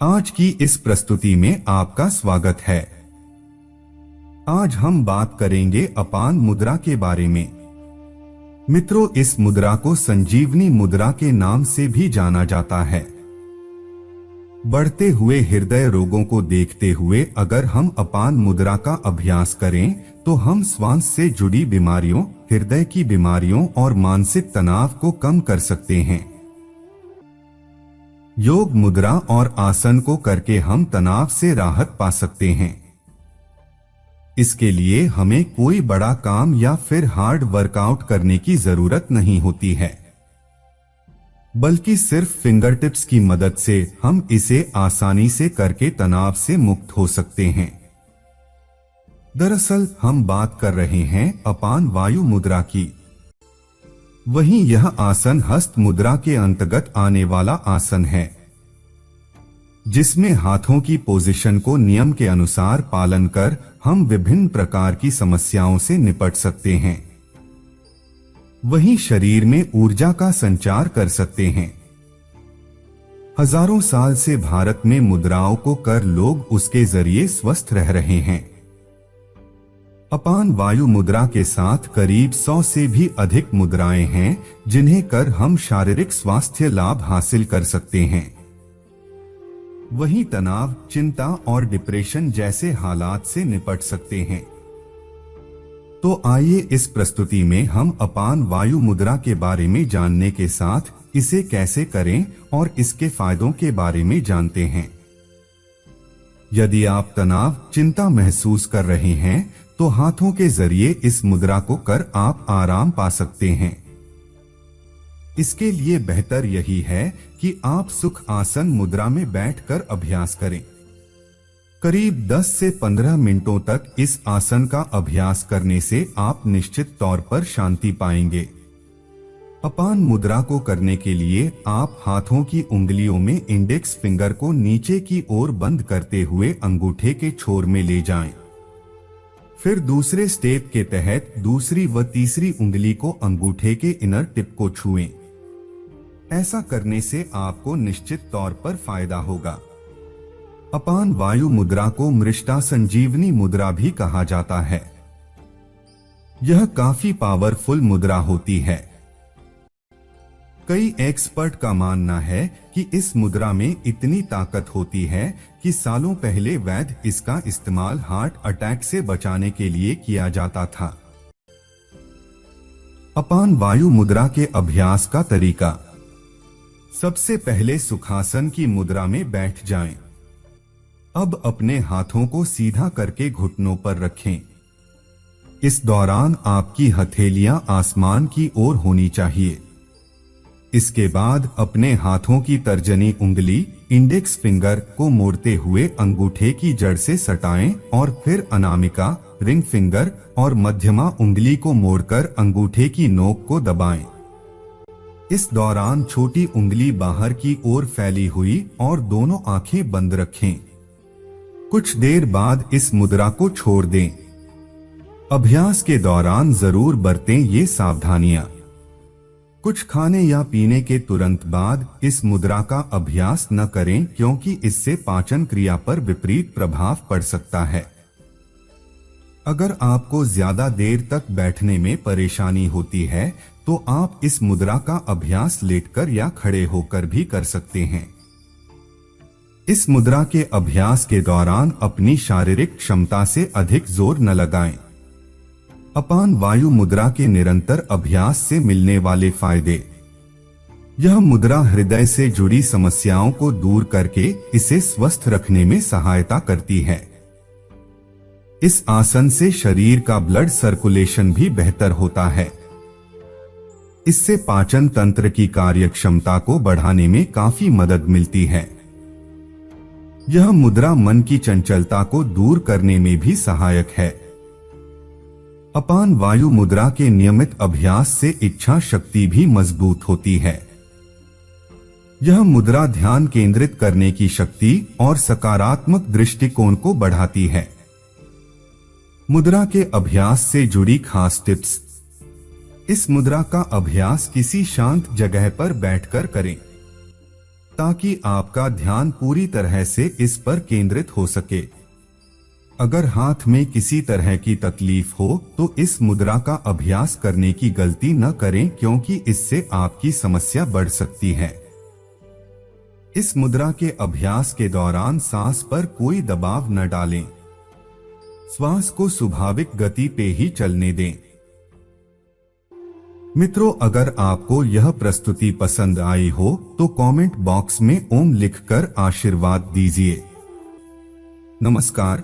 आज की इस प्रस्तुति में आपका स्वागत है। आज हम बात करेंगे अपान मुद्रा के बारे में। मित्रों, इस मुद्रा को संजीवनी मुद्रा के नाम से भी जाना जाता है। बढ़ते हुए हृदय रोगों को देखते हुए अगर हम अपान मुद्रा का अभ्यास करें तो हम श्वास से जुड़ी बीमारियों, हृदय की बीमारियों और मानसिक तनाव को कम कर सकते हैं। योग मुद्रा और आसन को करके हम तनाव से राहत पा सकते हैं। इसके लिए हमें कोई बड़ा काम या फिर हार्ड वर्कआउट करने की जरूरत नहीं होती है, बल्कि सिर्फ फिंगर टिप्स की मदद से हम इसे आसानी से करके तनाव से मुक्त हो सकते हैं। दरअसल हम बात कर रहे हैं अपान वायु मुद्रा की। वहीं यह आसन हस्त मुद्रा के अंतर्गत आने वाला आसन है, जिसमें हाथों की पोजीशन को नियम के अनुसार पालन कर हम विभिन्न प्रकार की समस्याओं से निपट सकते हैं। वहीं शरीर में ऊर्जा का संचार कर सकते हैं। हजारों साल से भारत में मुद्राओं को कर लोग उसके जरिए स्वस्थ रह रहे हैं। अपान वायु मुद्रा के साथ करीब 100 से भी अधिक मुद्राएं हैं जिन्हें कर हम शारीरिक स्वास्थ्य लाभ हासिल कर सकते हैं। वहीं तनाव, चिंता और डिप्रेशन जैसे हालात से निपट सकते हैं। तो आइए इस प्रस्तुति में हम अपान वायु मुद्रा के बारे में जानने के साथ इसे कैसे करें और इसके फायदों के बारे में जानते हैं। यदि आप तनाव, चिंता महसूस कर रहे हैं तो हाथों के जरिए इस मुद्रा को कर आप आराम पा सकते हैं। इसके लिए बेहतर यही है कि आप सुख आसन मुद्रा में बैठकर अभ्यास करें। करीब 10 से 15 मिनटों तक इस आसन का अभ्यास करने से आप निश्चित तौर पर शांति पाएंगे। अपान मुद्रा को करने के लिए आप हाथों की उंगलियों में इंडेक्स फिंगर को नीचे की ओर बंद करते हुए अंगूठे के छोर में ले जाएं। फिर दूसरे स्टेप के तहत दूसरी व तीसरी उंगली को अंगूठे के इनर टिप को छुएं। ऐसा करने से आपको निश्चित तौर पर फायदा होगा। अपान वायु मुद्रा को मृष्टा संजीवनी मुद्रा भी कहा जाता है। यह काफी पावरफुल मुद्रा होती है। कई एक्सपर्ट का मानना है कि इस मुद्रा में इतनी ताकत होती है कि सालों पहले वैद्य इसका इस्तेमाल हार्ट अटैक से बचाने के लिए किया जाता था। अपान वायु मुद्रा के अभ्यास का तरीका। सबसे पहले सुखासन की मुद्रा में बैठ जाएं। अब अपने हाथों को सीधा करके घुटनों पर रखें। इस दौरान आपकी हथेलियां आसमान की ओर होनी चाहिए। इसके बाद अपने हाथों की तर्जनी उंगली, इंडेक्स फिंगर को मोड़ते हुए अंगूठे की जड़ से सटाएं और फिर अनामिका, रिंग फिंगर और मध्यमा उंगली को मोड़कर अंगूठे की नोक को दबाएं। इस दौरान छोटी उंगली बाहर की ओर फैली हुई और दोनों आंखें बंद रखें। कुछ देर बाद इस मुद्रा को छोड़ दें। अभ्यास के दौरान जरूर बरतें ये सावधानियां। कुछ खाने या पीने के तुरंत बाद इस मुद्रा का अभ्यास न करें, क्योंकि इससे पाचन क्रिया पर विपरीत प्रभाव पड़ सकता है। अगर आपको ज्यादा देर तक बैठने में परेशानी होती है तो आप इस मुद्रा का अभ्यास लेटकर या खड़े होकर भी कर सकते हैं। इस मुद्रा के अभ्यास के दौरान अपनी शारीरिक क्षमता से अधिक जोर न लगाएं। अपान वायु मुद्रा के निरंतर अभ्यास से मिलने वाले फायदे। यह मुद्रा हृदय से जुड़ी समस्याओं को दूर करके इसे स्वस्थ रखने में सहायता करती है। इस आसन से शरीर का ब्लड सर्कुलेशन भी बेहतर होता है। इससे पाचन तंत्र की कार्यक्षमता को बढ़ाने में काफी मदद मिलती है। यह मुद्रा मन की चंचलता को दूर करने में भी सहायक है। अपान वायु मुद्रा के नियमित अभ्यास से इच्छा शक्ति भी मजबूत होती है। यह मुद्रा ध्यान केंद्रित करने की शक्ति और सकारात्मक दृष्टिकोण को बढ़ाती है। मुद्रा के अभ्यास से जुड़ी खास टिप्स। इस मुद्रा का अभ्यास किसी शांत जगह पर बैठकर करें। ताकि आपका ध्यान पूरी तरह से इस पर केंद्रित हो सके। अगर हाथ में किसी तरह की तकलीफ हो तो इस मुद्रा का अभ्यास करने की गलती न करें, क्योंकि इससे आपकी समस्या बढ़ सकती है। इस मुद्रा के अभ्यास के दौरान सांस पर कोई दबाव न डालें। श्वास को स्वाभाविक गति पे ही चलने दें। मित्रों, अगर आपको यह प्रस्तुति पसंद आई हो तो कमेंट बॉक्स में ओम लिखकर आशीर्वाद दीजिए। नमस्कार।